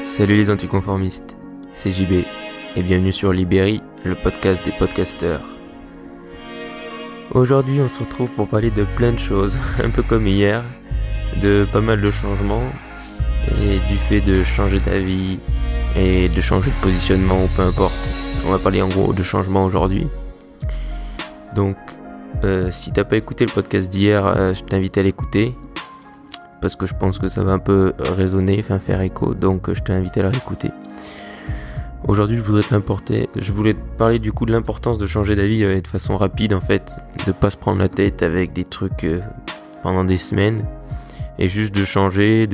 Salut les anticonformistes, c'est JB et bienvenue sur Libéry, le podcast des podcasteurs. Aujourd'hui on se retrouve pour parler de plein de choses, un peu comme hier, de pas mal de changements et du fait de changer d'avis et de changer de positionnement ou peu importe. On va parler en gros de changements aujourd'hui. Donc si t'as pas écouté le podcast d'hier, je t'invite à l'écouter. Parce que je pense que ça va un peu résonner, faire écho, donc je t'invite à la réécouter. Aujourd'hui, je voulais te parler du coup de l'importance de changer d'avis de façon rapide en fait, de pas se prendre la tête avec des trucs pendant des semaines, et juste de changer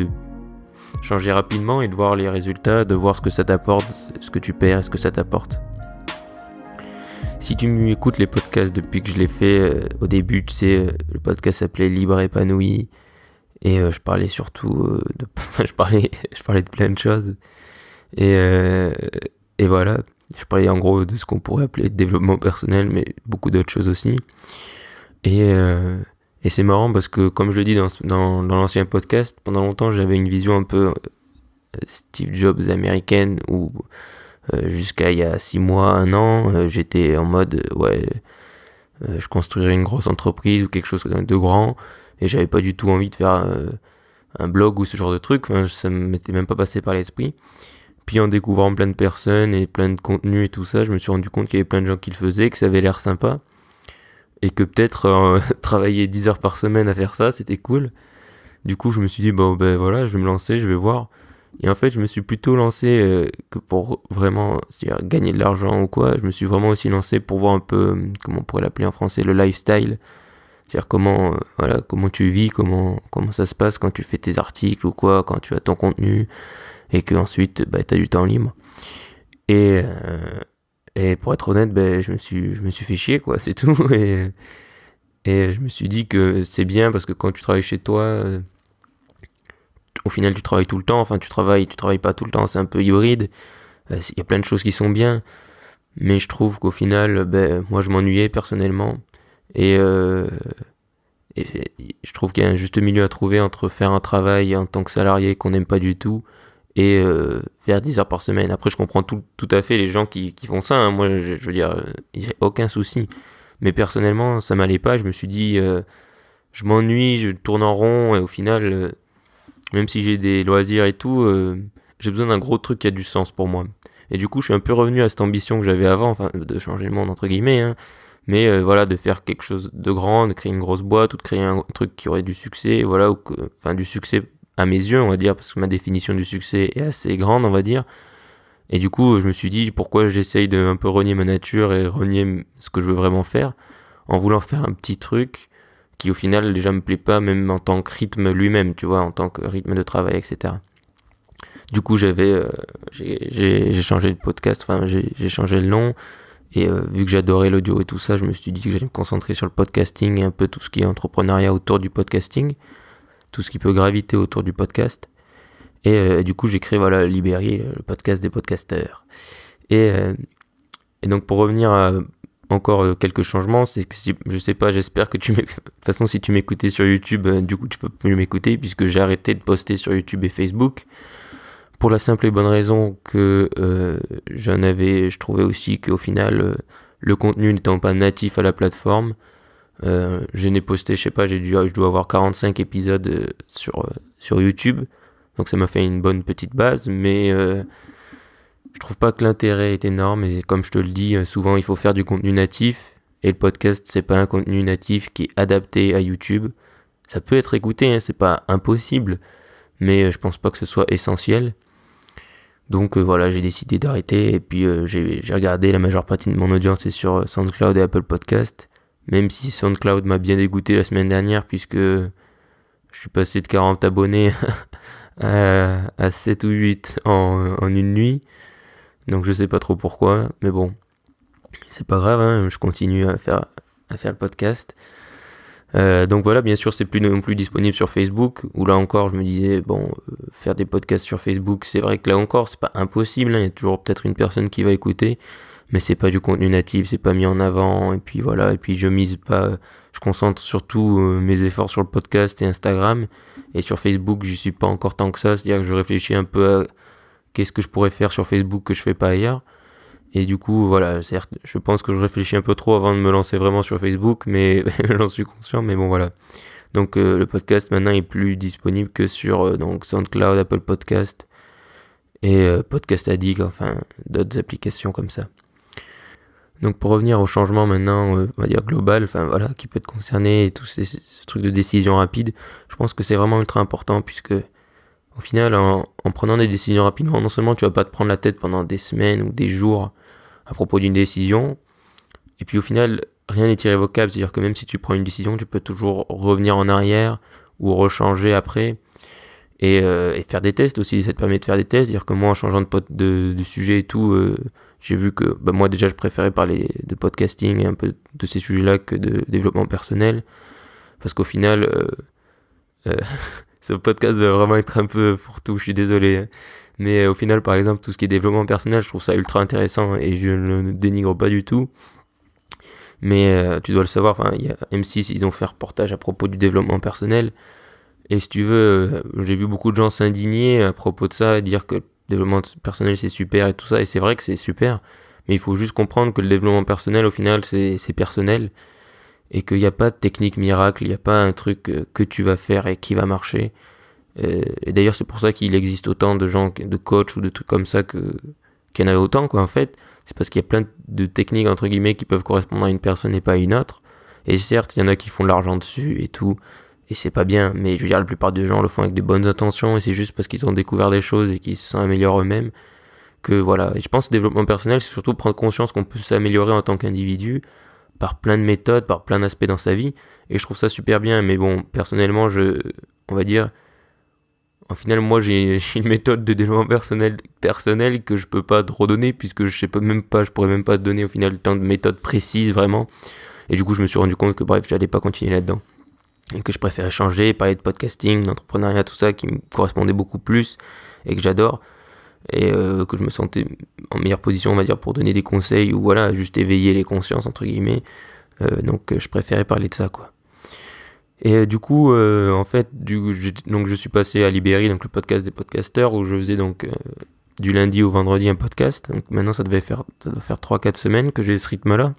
rapidement et de voir les résultats, de voir ce que ça t'apporte, ce que tu perds et ce que ça t'apporte. Si tu écoutes les podcasts depuis que je l'ai fait au début, tu sais, le podcast s'appelait Libre Épanoui. Et je parlais surtout je parlais de plein de choses. Et voilà. Je parlais en gros de ce qu'on pourrait appeler développement personnel, mais beaucoup d'autres choses aussi. Et c'est marrant parce que, comme je le dis dans l'ancien podcast, pendant longtemps j'avais une vision un peu Steve Jobs américaine, où jusqu'à il y a 6 mois, 1 an, j'étais en mode je construirais une grosse entreprise ou quelque chose de grand. Et j'avais pas du tout envie de faire un blog ou ce genre de truc, ça m'était même pas passé par l'esprit. Puis en découvrant plein de personnes et plein de contenus et tout ça, je me suis rendu compte qu'il y avait plein de gens qui le faisaient, que ça avait l'air sympa. Et que peut-être travailler 10 heures par semaine à faire ça, c'était cool. Du coup, je me suis dit, voilà, je vais me lancer, je vais voir. Et en fait, je me suis plutôt lancé que pour vraiment c'est-à-dire gagner de l'argent ou quoi. Je me suis vraiment aussi lancé pour voir un peu, comment on pourrait l'appeler en français, le lifestyle. C'est-à-dire comment tu vis, comment ça se passe quand tu fais tes articles ou quoi, quand tu as ton contenu et que ensuite t'as du temps libre. Et pour être honnête, je me suis fait chier quoi, c'est tout. Et je me suis dit que c'est bien parce que quand tu travailles chez toi, au final tu travailles tout le temps. Enfin tu travailles pas tout le temps, c'est un peu hybride. Il y a plein de choses qui sont bien, mais je trouve qu'au final, moi je m'ennuyais personnellement. Et je trouve qu'il y a un juste milieu à trouver entre faire un travail en tant que salarié qu'on n'aime pas du tout et faire 10 heures par semaine. Après, je comprends tout à fait les gens qui font ça. Moi, je veux dire, il n'y a aucun souci. Mais personnellement, ça m'allait pas. Je me suis dit, je m'ennuie, je tourne en rond et au final, même si j'ai des loisirs et tout, j'ai besoin d'un gros truc qui a du sens pour moi. Et du coup, je suis un peu revenu à cette ambition que j'avais avant, de changer le monde entre guillemets, hein. Mais de faire quelque chose de grand, de créer une grosse boîte ou de créer un truc qui aurait du succès, du succès à mes yeux, on va dire, parce que ma définition du succès est assez grande, on va dire. Et du coup, je me suis dit pourquoi j'essaye de un peu renier ma nature et renier ce que je veux vraiment faire, en voulant faire un petit truc qui au final déjà me plaît pas, même en tant que rythme lui-même, tu vois, en tant que rythme de travail, etc. Du coup, j'ai changé de podcast, j'ai changé le nom. Et vu que j'adorais l'audio et tout ça, je me suis dit que j'allais me concentrer sur le podcasting et un peu tout ce qui est entrepreneuriat autour du podcasting, tout ce qui peut graviter autour du podcast. Et du coup, j'ai créé Libéry, le podcast des podcasteurs. Et donc pour revenir à encore quelques changements, c'est que je sais pas, j'espère que de toute façon si tu m'écoutais sur YouTube, du coup tu peux plus m'écouter puisque j'ai arrêté de poster sur YouTube et Facebook. Pour la simple et bonne raison que je trouvais aussi qu'au final, le contenu n'étant pas natif à la plateforme, je n'ai posté, je dois avoir 45 épisodes sur YouTube, donc ça m'a fait une bonne petite base, mais je trouve pas que l'intérêt est énorme, et comme je te le dis, souvent il faut faire du contenu natif, et le podcast c'est pas un contenu natif qui est adapté à YouTube. Ça peut être écouté, c'est pas impossible, mais je pense pas que ce soit essentiel. Donc j'ai décidé d'arrêter et puis j'ai regardé, la majeure partie de mon audience est sur SoundCloud et Apple Podcast, même si SoundCloud m'a bien dégoûté la semaine dernière puisque je suis passé de 40 abonnés à 7 ou 8 en une nuit, donc je sais pas trop pourquoi, mais bon, c'est pas grave, je continue à faire le podcast. Donc voilà, bien sûr c'est plus non plus disponible sur Facebook, où là encore je me disais faire des podcasts sur Facebook, c'est vrai que là encore c'est pas impossible, il y a toujours peut-être une personne qui va écouter, mais c'est pas du contenu natif, c'est pas mis en avant, et puis je concentre surtout mes efforts sur le podcast et Instagram, et sur Facebook j'y suis pas encore tant que ça, c'est-à-dire que je réfléchis un peu à qu'est-ce que je pourrais faire sur Facebook que je fais pas ailleurs. Et du coup, voilà, certes, je pense que je réfléchis un peu trop avant de me lancer vraiment sur Facebook, mais j'en suis conscient, mais bon, voilà. Donc, le podcast, maintenant, est plus disponible que sur donc SoundCloud, Apple Podcast et Podcast Addict, enfin, d'autres applications comme ça. Donc, pour revenir au changement maintenant, on va dire global, enfin, voilà, qui peut te concerner, et tout ce truc de décision rapide, je pense que c'est vraiment ultra important, puisque au final, en prenant des décisions rapidement, non seulement tu vas pas te prendre la tête pendant des semaines ou des jours à propos d'une décision, et puis au final, rien n'est irrévocable, c'est-à-dire que même si tu prends une décision, tu peux toujours revenir en arrière ou rechanger après, et faire des tests aussi, ça te permet de faire des tests, c'est-à-dire que moi, en changeant de sujet et tout, j'ai vu que moi déjà je préférais parler de podcasting et un peu de ces sujets-là que de développement personnel, parce qu'au final, euh, ce podcast va vraiment être un peu fourre-tout, je suis désolé, hein. Mais au final, par exemple, tout ce qui est développement personnel, je trouve ça ultra intéressant et je ne le dénigre pas du tout. Mais tu dois le savoir, enfin, il y a M6, ils ont fait un reportage à propos du développement personnel. Et si tu veux, j'ai vu beaucoup de gens s'indigner à propos de ça, dire que le développement personnel c'est super et tout ça. Et c'est vrai que c'est super, mais il faut juste comprendre que le développement personnel, au final, c'est personnel. Et qu'il n'y a pas de technique miracle, il n'y a pas un truc que tu vas faire et qui va marcher. Et d'ailleurs, c'est pour ça qu'il existe autant de gens, de coachs ou de trucs comme ça qu'il y en a autant, quoi, en fait. C'est parce qu'il y a plein de techniques, entre guillemets, qui peuvent correspondre à une personne et pas à une autre. Et certes, il y en a qui font de l'argent dessus et tout, et c'est pas bien, mais je veux dire, la plupart des gens le font avec de bonnes intentions, et c'est juste parce qu'ils ont découvert des choses et qu'ils se sont améliorés eux-mêmes, que voilà. Et je pense que le développement personnel, c'est surtout prendre conscience qu'on peut s'améliorer en tant qu'individu, par plein de méthodes, par plein d'aspects dans sa vie, et je trouve ça super bien, mais bon, personnellement, on va dire, au final, moi, j'ai une méthode de développement personnel que je peux pas te redonner, puisque je sais pas, même pas, je pourrais même pas te donner au final tant de méthodes précises, vraiment. Et du coup, je me suis rendu compte que bref, j'allais pas continuer là-dedans. Et que je préférais changer, parler de podcasting, d'entrepreneuriat, tout ça, qui me correspondait beaucoup plus, et que j'adore. Et que je me sentais en meilleure position, on va dire, pour donner des conseils, ou voilà, juste éveiller les consciences, entre guillemets. Donc, je préférais parler de ça, quoi. Et du coup, en fait, donc je suis passé à Libéry, donc le podcast des podcasteurs, où je faisais donc du lundi au vendredi un podcast. Donc maintenant, ça doit faire 3-4 semaines que j'ai ce rythme-là.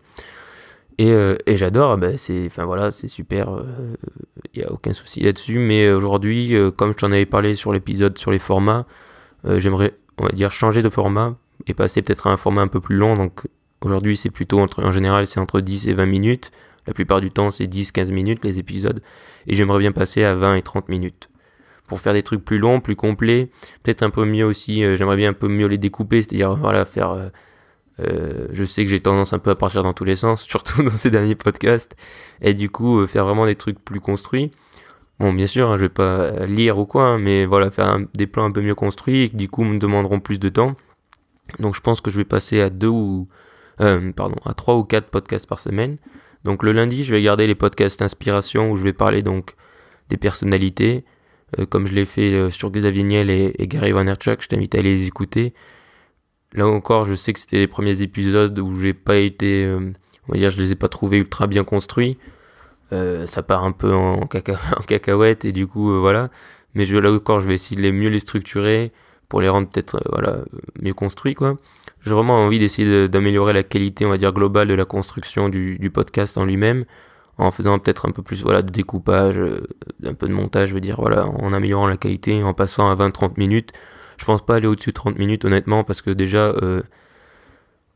Et j'adore, enfin voilà, c'est super, il n'y a aucun souci là-dessus. Mais aujourd'hui, comme je t'en avais parlé sur l'épisode sur les formats, j'aimerais, on va dire, changer de format et passer peut-être à un format un peu plus long. Donc aujourd'hui, c'est plutôt, en général, c'est entre 10 et 20 minutes. La plupart du temps, c'est 10-15 minutes les épisodes. Et j'aimerais bien passer à 20 et 30 minutes. Pour faire des trucs plus longs, plus complets. Peut-être un peu mieux aussi, j'aimerais bien un peu mieux les découper. C'est-à-dire, voilà, faire... je sais que j'ai tendance un peu à partir dans tous les sens, surtout dans ces derniers podcasts. Et du coup, faire vraiment des trucs plus construits. Bon, bien sûr, hein, je vais pas lire ou quoi, hein, mais voilà, faire des plans un peu mieux construits et qui du coup me demanderont plus de temps. Donc je pense que je vais passer à 3 ou 4 podcasts par semaine. Donc le lundi, je vais garder les podcasts inspiration où je vais parler donc des personnalités, comme je l'ai fait sur Xavier Niel et Gary Vaynerchuk. Je t'invite à aller les écouter. Là encore, je sais que c'était les premiers épisodes où j'ai pas été, on va dire, je les ai pas trouvés ultra bien construits. Ça part un peu en cacahuète et du coup, voilà. Mais là encore, je vais essayer de mieux les structurer pour les rendre peut-être, voilà, mieux construits, quoi. J'ai vraiment envie d'essayer d'améliorer la qualité, on va dire, globale de la construction du podcast en lui-même, en faisant peut-être un peu plus, voilà, de découpage, un peu de montage, je veux dire, voilà, en améliorant la qualité, en passant à 20-30 minutes. Je pense pas aller au-dessus de 30 minutes, honnêtement, parce que déjà,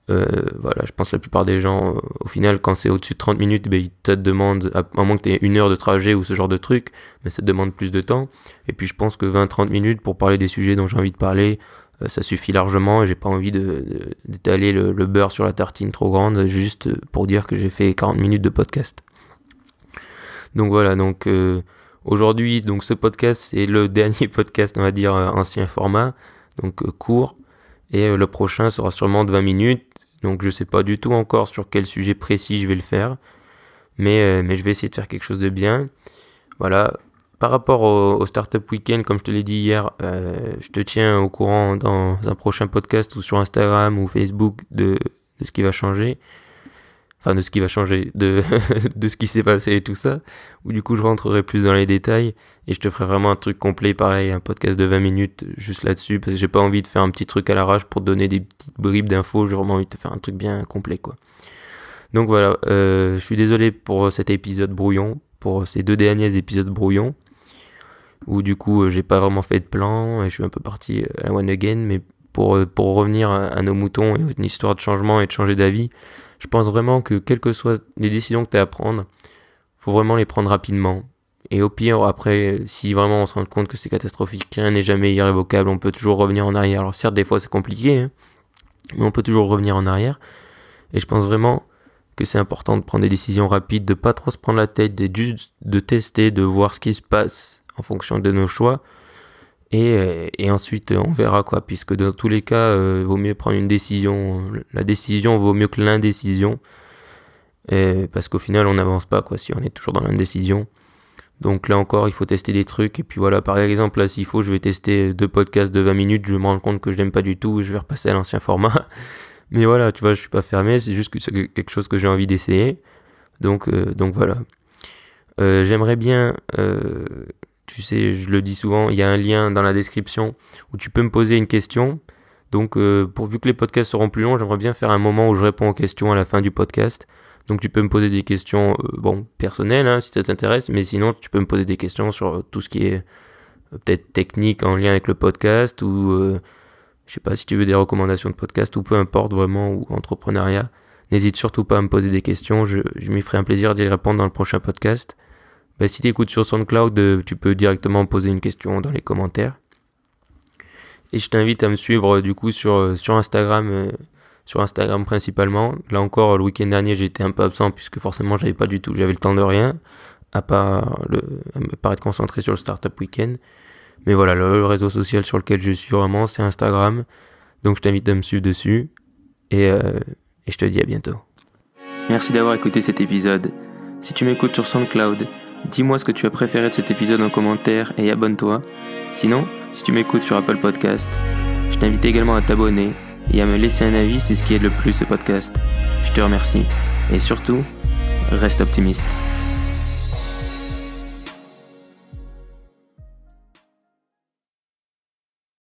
voilà, je pense que la plupart des gens, au final, quand c'est au-dessus de 30 minutes, ils te demandent, à moins que tu aies 1 heure de trajet ou ce genre de truc, mais ça te demande plus de temps. Et puis je pense que 20-30 minutes pour parler des sujets dont j'ai envie de parler, ça suffit largement, et j'ai pas envie d'étaler le beurre sur la tartine trop grande, juste pour dire que j'ai fait 40 minutes de podcast. Donc voilà, donc aujourd'hui, donc ce podcast, c'est le dernier podcast, on va dire, ancien format, donc court, et le prochain sera sûrement de 20 minutes. Donc je sais pas du tout encore sur quel sujet précis je vais le faire, mais je vais essayer de faire quelque chose de bien. Voilà. Par rapport au Startup Weekend, comme je te l'ai dit hier, je te tiens au courant dans un prochain podcast ou sur Instagram ou Facebook de ce qui va changer. enfin de ce qui va changer, de ce qui s'est passé et tout ça, où du coup je rentrerai plus dans les détails et je te ferai vraiment un truc complet, pareil, un podcast de 20 minutes juste là-dessus, parce que j'ai pas envie de faire un petit truc à l'arrache pour te donner des petites bribes d'infos, j'ai vraiment envie de te faire un truc bien complet, quoi. Donc voilà, je suis désolé pour cet épisode brouillon, pour ces 2 derniers épisodes brouillons, où du coup j'ai pas vraiment fait de plan, et je suis un peu parti à la one again, mais pour revenir à nos moutons et une histoire de changement et de changer d'avis, je pense vraiment que quelles que soient les décisions que tu as à prendre, faut vraiment les prendre rapidement. Et au pire, après, si vraiment on se rend compte que c'est catastrophique, rien n'est jamais irrévocable, on peut toujours revenir en arrière. Alors certes, des fois c'est compliqué, hein, mais on peut toujours revenir en arrière. Et je pense vraiment que c'est important de prendre des décisions rapides, de pas trop se prendre la tête, juste de tester, de voir ce qui se passe en fonction de nos choix. Et ensuite on verra, quoi, puisque dans tous les cas vaut mieux prendre une décision, la décision vaut mieux que l'indécision, parce qu'au final on n'avance pas, quoi, si on est toujours dans l'indécision. Donc là encore il faut tester des trucs, et puis voilà, par exemple là s'il faut je vais tester 2 podcasts de 20 minutes, je me rends compte que je l'aime pas du tout et je vais repasser à l'ancien format. Mais voilà, tu vois, je suis pas fermé, c'est juste que c'est quelque chose que j'ai envie d'essayer, donc voilà. J'aimerais bien, tu sais, je le dis souvent, il y a un lien dans la description où tu peux me poser une question. Donc, pourvu que les podcasts seront plus longs, j'aimerais bien faire un moment où je réponds aux questions à la fin du podcast. Donc, tu peux me poser des questions, personnelles, hein, si ça t'intéresse, mais sinon, tu peux me poser des questions sur tout ce qui est peut-être technique en lien avec le podcast, ou je sais pas, si tu veux des recommandations de podcast, ou peu importe vraiment, ou entrepreneuriat. N'hésite surtout pas à me poser des questions, je m'y ferai un plaisir d'y répondre dans le prochain podcast. Si tu écoutes sur SoundCloud, tu peux directement poser une question dans les commentaires. Et je t'invite à me suivre du coup sur Instagram, sur Instagram principalement. Là encore, le week-end dernier, j'étais un peu absent puisque forcément, j'avais le temps de rien, à part être concentré sur le Startup Weekend. Mais voilà, le réseau social sur lequel je suis vraiment, c'est Instagram. Donc je t'invite à me suivre dessus. Et je te dis à bientôt. Merci d'avoir écouté cet épisode. Si tu m'écoutes sur SoundCloud, dis-moi ce que tu as préféré de cet épisode en commentaire et abonne-toi. Sinon, si tu m'écoutes sur Apple Podcast, je t'invite également à t'abonner et à me laisser un avis, c'est ce qui aide le plus ce podcast. Je te remercie. Et surtout, reste optimiste.